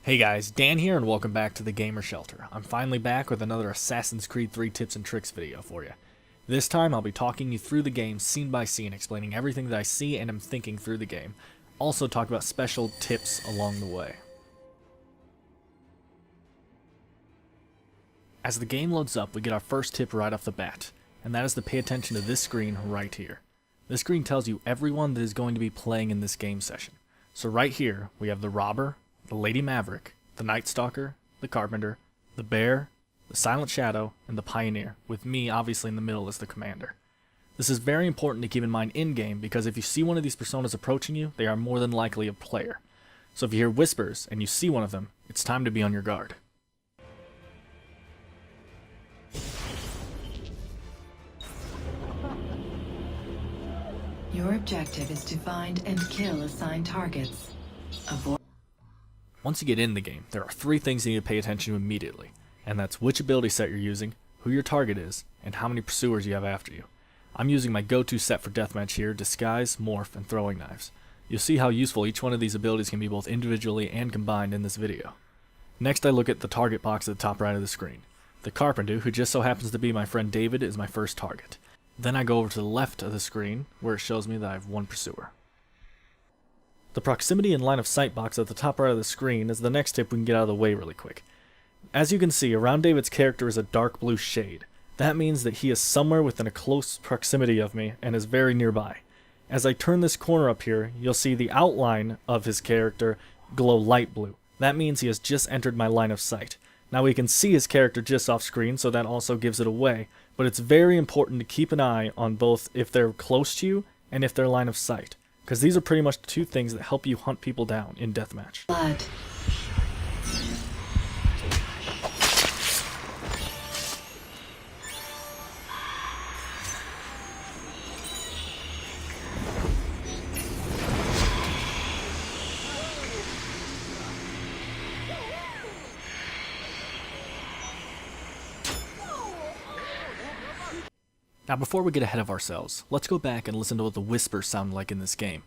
Hey guys, Dan here and welcome back to the Gamer Shelter. I'm finally back with another Assassin's Creed 3 tips and tricks video for you. This time I'll be talking you through the game scene by scene, explaining everything that I see and am thinking through the game. Also talk about special tips along the way. As the game loads up, we get our first tip right off the bat, and that is to pay attention to this screen right here. This screen tells you everyone that is going to be playing in this game session. So right here, we have the Robber, the Lady Maverick, the Night Stalker, the Carpenter, the Bear, the Silent Shadow, and the Pioneer, with me obviously in the middle as the Commander. This is very important to keep in mind in-game because if you see one of these personas approaching you, they are more than likely a player. So if you hear whispers and you see one of them, it's time to be on your guard. Your objective is to find and kill assigned targets. Once you get in the game, there are three things you need to pay attention to immediately, and that's which ability set you're using, who your target is, and how many pursuers you have after you. I'm using my go-to set for deathmatch here, Disguise, Morph, and Throwing Knives. You'll see how useful each one of these abilities can be both individually and combined in this video. Next I look at the target box at the top right of the screen. The Carpenter, who just so happens to be my friend David, is my first target. Then I go over to the left of the screen, where it shows me that I have one pursuer. The proximity and line of sight box at the top right of the screen is the next tip we can get out of the way really quick. As you can see, around David's character is a dark blue shade. That means that he is somewhere within a close proximity of me and is very nearby. As I turn this corner up here, you'll see the outline of his character glow light blue. That means he has just entered my line of sight. Now we can see his character just off screen, so that also gives it away, but it's very important to keep an eye on both if they're close to you and if they're line of sight, because these are pretty much the two things that help you hunt people down in deathmatch. Blood. Now before we get ahead of ourselves, let's go back and listen to what the whispers sound like in this game.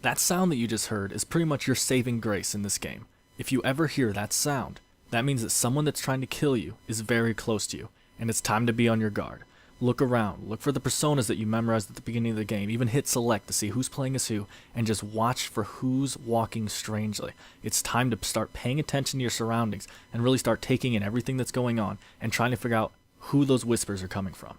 That sound that you just heard is pretty much your saving grace in this game. If you ever hear that sound, that means that someone that's trying to kill you is very close to you, and it's time to be on your guard. Look around, look for the personas that you memorized at the beginning of the game, even hit select to see who's playing as who, and just watch for who's walking strangely. It's time to start paying attention to your surroundings and really start taking in everything that's going on and trying to figure out who those whispers are coming from.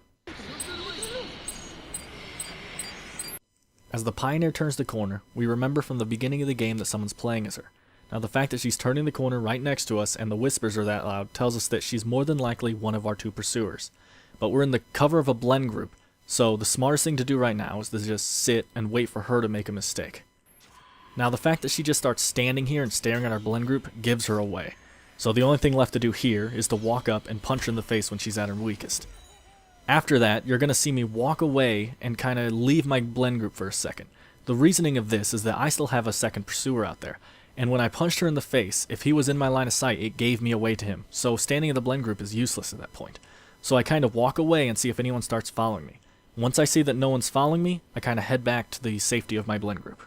As the Pioneer turns the corner, we remember from the beginning of the game that someone's playing as her. Now the fact that she's turning the corner right next to us and the whispers are that loud tells us that she's more than likely one of our two pursuers. But we're in the cover of a blend group, so the smartest thing to do right now is to just sit and wait for her to make a mistake. Now the fact that she just starts standing here and staring at our blend group gives her away. So the only thing left to do here is to walk up and punch her in the face when she's at her weakest. After that, you're going to see me walk away and kind of leave my blend group for a second. The reasoning of this is that I still have a second pursuer out there, and when I punched her in the face, if he was in my line of sight, it gave me away to him, so standing in the blend group is useless at that point. So I kind of walk away and see if anyone starts following me. Once I see that no one's following me, I kind of head back to the safety of my blend group.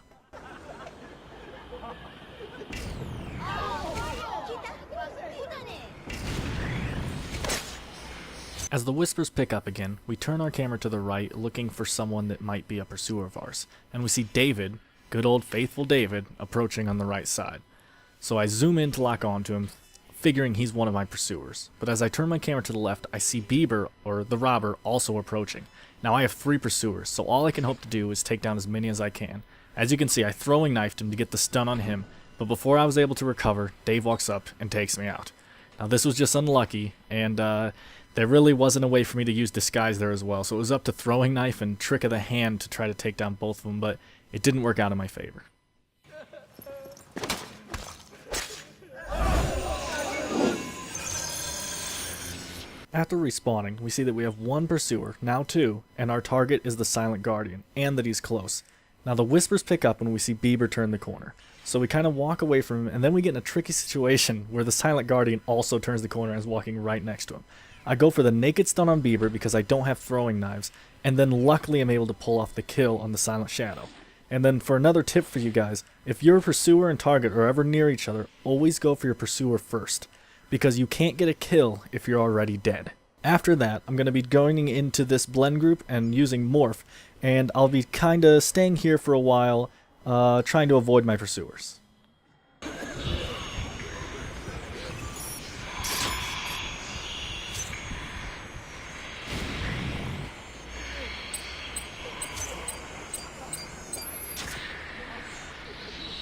As the whispers pick up again, we turn our camera to the right looking for someone that might be a pursuer of ours, and we see David, good old faithful David, approaching on the right side. So I zoom in to lock on to him, figuring he's one of my pursuers. But as I turn my camera to the left, I see Bieber, or the Robber, also approaching. Now I have three pursuers, so all I can hope to do is take down as many as I can. As you can see, I throwing knifed him to get the stun on him, but before I was able to recover, Dave walks up and takes me out. Now this was just unlucky, and there really wasn't a way for me to use Disguise there as well, so it was up to throwing knife and trick of the hand to try to take down both of them, but it didn't work out in my favor. After respawning, we see that we have one pursuer, now two, and our target is the Silent Guardian, and that he's close. Now the whispers pick up when we see Bieber turn the corner, so we kind of walk away from him, and then we get in a tricky situation where the Silent Guardian also turns the corner and is walking right next to him. I go for the naked stun on Bieber because I don't have throwing knives, and then luckily I'm able to pull off the kill on the Silent Shadow. And then for another tip for you guys, if your pursuer and target are ever near each other, always go for your pursuer first, because you can't get a kill if you're already dead. After that, I'm going to be going into this blend group and using Morph, and I'll be kinda staying here for a while, trying to avoid my pursuers.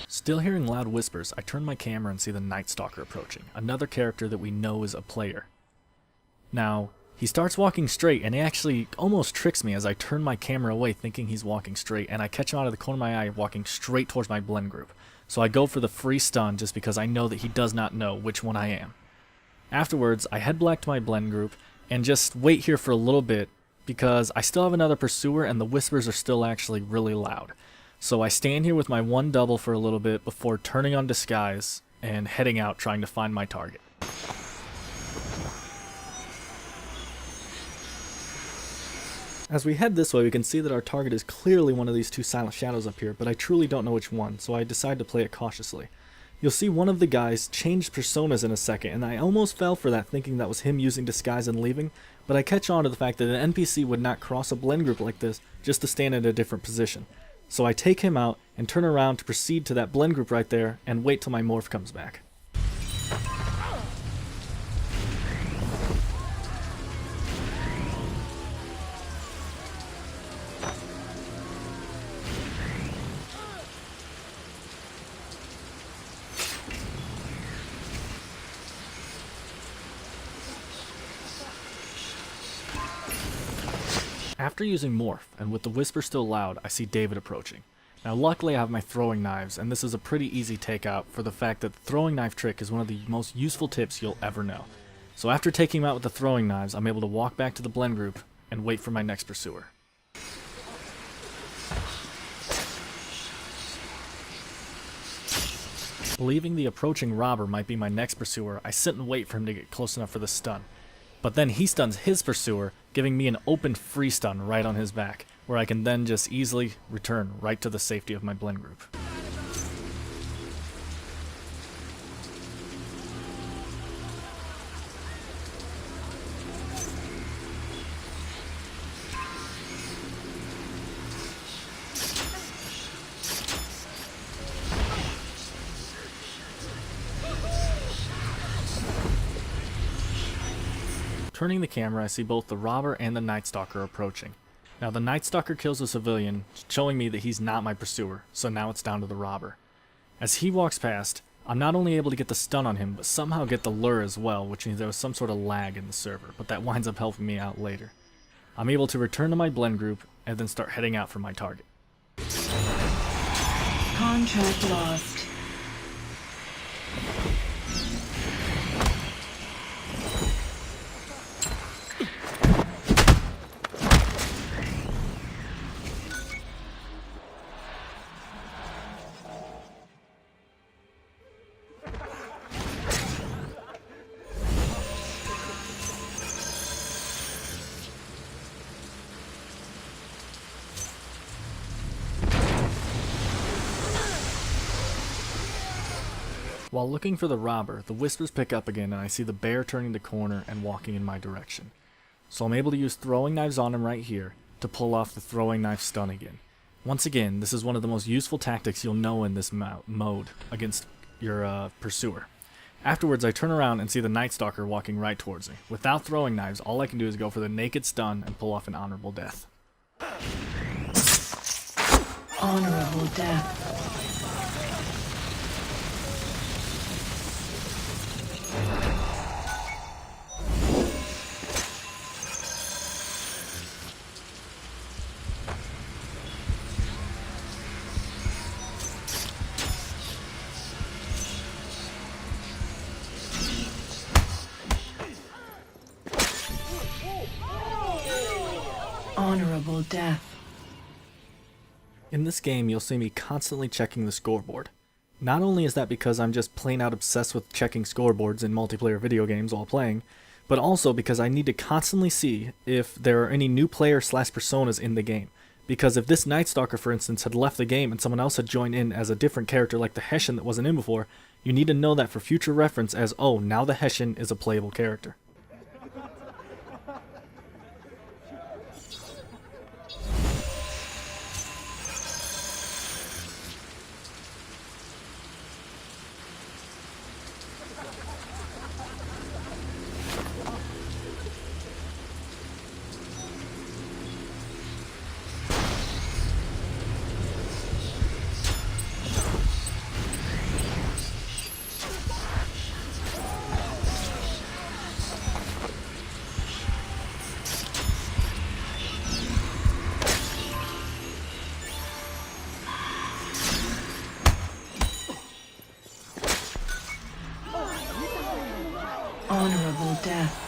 Still hearing loud whispers, I turn my camera and see the Night Stalker approaching, another character that we know is a player. Now, he starts walking straight, and he actually almost tricks me as I turn my camera away thinking he's walking straight, and I catch him out of the corner of my eye walking straight towards my blend group. So I go for the free stun just because I know that he does not know which one I am. Afterwards, I head back to my blend group and just wait here for a little bit because I still have another pursuer and the whispers are still actually really loud. So I stand here with my one double for a little bit before turning on disguise and heading out trying to find my target. As we head this way, we can see that our target is clearly one of these two Silent Shadows up here, but I truly don't know which one, so I decide to play it cautiously. You'll see one of the guys changed personas in a second, and I almost fell for that thinking that was him using disguise and leaving, but I catch on to the fact that an NPC would not cross a blend group like this just to stand in a different position. So I take him out and turn around to proceed to that blend group right there and wait till my morph comes back. After using Morph, and with the whisper still loud, I see David approaching. Now luckily I have my throwing knives, and this is a pretty easy takeout for the fact that the throwing knife trick is one of the most useful tips you'll ever know. So after taking him out with the throwing knives, I'm able to walk back to the blend group and wait for my next pursuer. Believing the approaching robber might be my next pursuer, I sit and wait for him to get close enough for the stun. But then he stuns his pursuer, giving me an open free stun right on his back, where I can then just easily return right to the safety of my blend group. Turning the camera, I see both the robber and the Night Stalker approaching. Now the Night Stalker kills a civilian, showing me that he's not my pursuer, so now it's down to the robber. As he walks past, I'm not only able to get the stun on him, but somehow get the lure as well, which means there was some sort of lag in the server, but that winds up helping me out later. I'm able to return to my blend group, and then start heading out for my target. Contract lost. While looking for the robber, the whispers pick up again and I see the bear turning the corner and walking in my direction. So I'm able to use throwing knives on him right here to pull off the throwing knife stun again. Once again, this is one of the most useful tactics you'll know in this mode against your pursuer. Afterwards, I turn around and see the Night Stalker walking right towards me. Without throwing knives, all I can do is go for the naked stun and pull off an honorable death. Honorable death. Honorable death. In this game, you'll see me constantly checking the scoreboard. Not only is that because I'm just plain out obsessed with checking scoreboards in multiplayer video games while playing, but also because I need to constantly see if there are any new player/personas in the game. Because if this Night Stalker, for instance, had left the game and someone else had joined in as a different character like the Hessian that wasn't in before, you need to know that for future reference as, oh, now the Hessian is a playable character. Honorable death.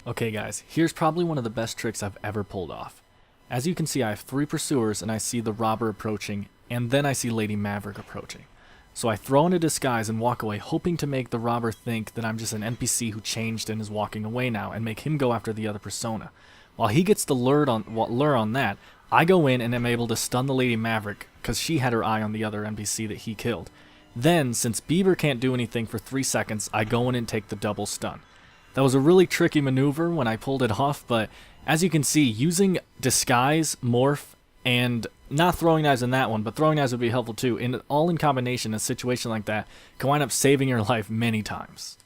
Okay guys, here's probably one of the best tricks I've ever pulled off. As you can see, I have 3 pursuers and I see the robber approaching, and then I see Lady Maverick approaching. So I throw in a disguise and walk away, hoping to make the robber think that I'm just an NPC who changed and is walking away now, and make him go after the other persona. While he gets the lure on that, I go in and am able to stun the Lady Maverick, because she had her eye on the other NPC that he killed. Then, since Bieber can't do anything for 3 seconds, I go in and take the double stun. That was a really tricky maneuver when I pulled it off, but as you can see, using disguise, morph, and not throwing knives in that one, but throwing knives would be helpful too, and all in combination, a situation like that can wind up saving your life many times.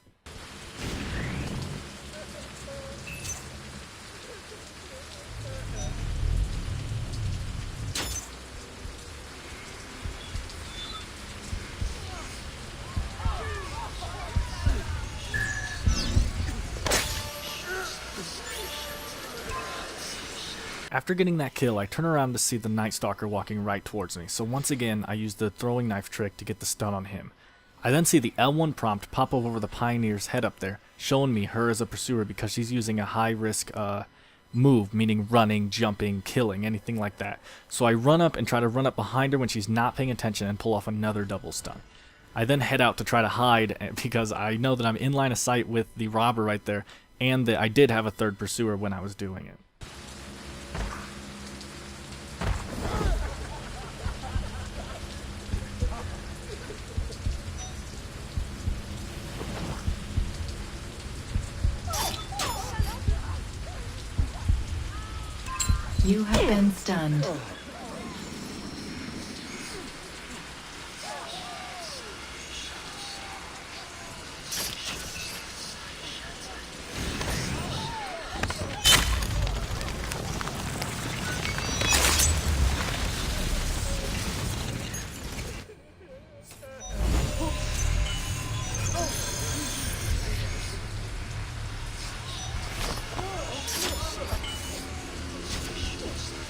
After getting that kill, I turn around to see the Night Stalker walking right towards me, so once again I use the throwing knife trick to get the stun on him. I then see the L1 prompt pop up over the Pioneer's head up there, showing me her as a pursuer because she's using a high risk move, meaning running, jumping, killing, anything like that. So I run up and try to run up behind her when she's not paying attention and pull off another double stun. I then head out to try to hide because I know that I'm in line of sight with the robber right there, and that I did have a 3rd pursuer when I was doing it. You have been stunned.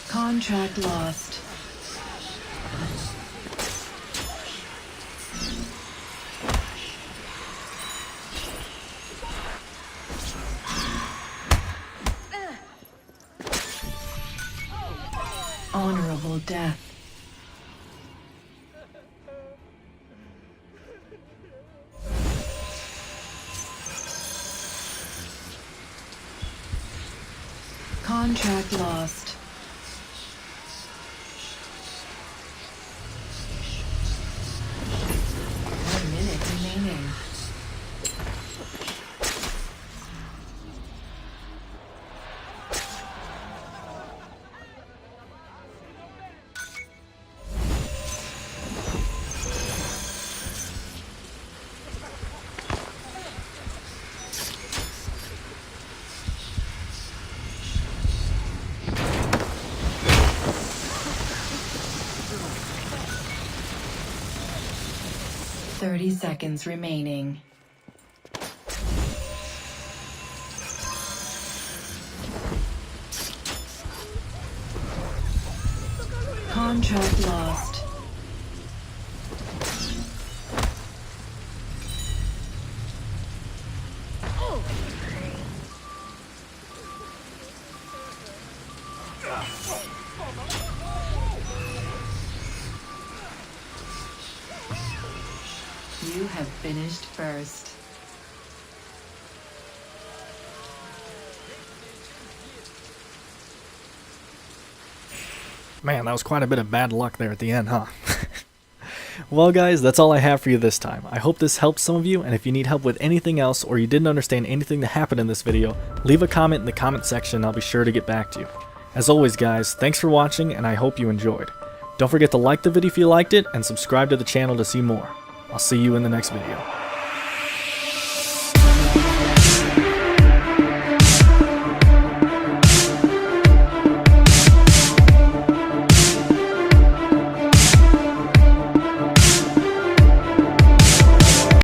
Contract lost. Honorable death. Contract lost. 30 seconds remaining. Contract lost. You have finished first. Man, that was quite a bit of bad luck there at the end, huh? Well guys, that's all I have for you this time. I hope this helped some of you, and if you need help with anything else or you didn't understand anything that happened in this video, leave a comment in the comment section and I'll be sure to get back to you. As always guys, thanks for watching and I hope you enjoyed. Don't forget to like the video if you liked it and subscribe to the channel to see more. I'll see you in the next video.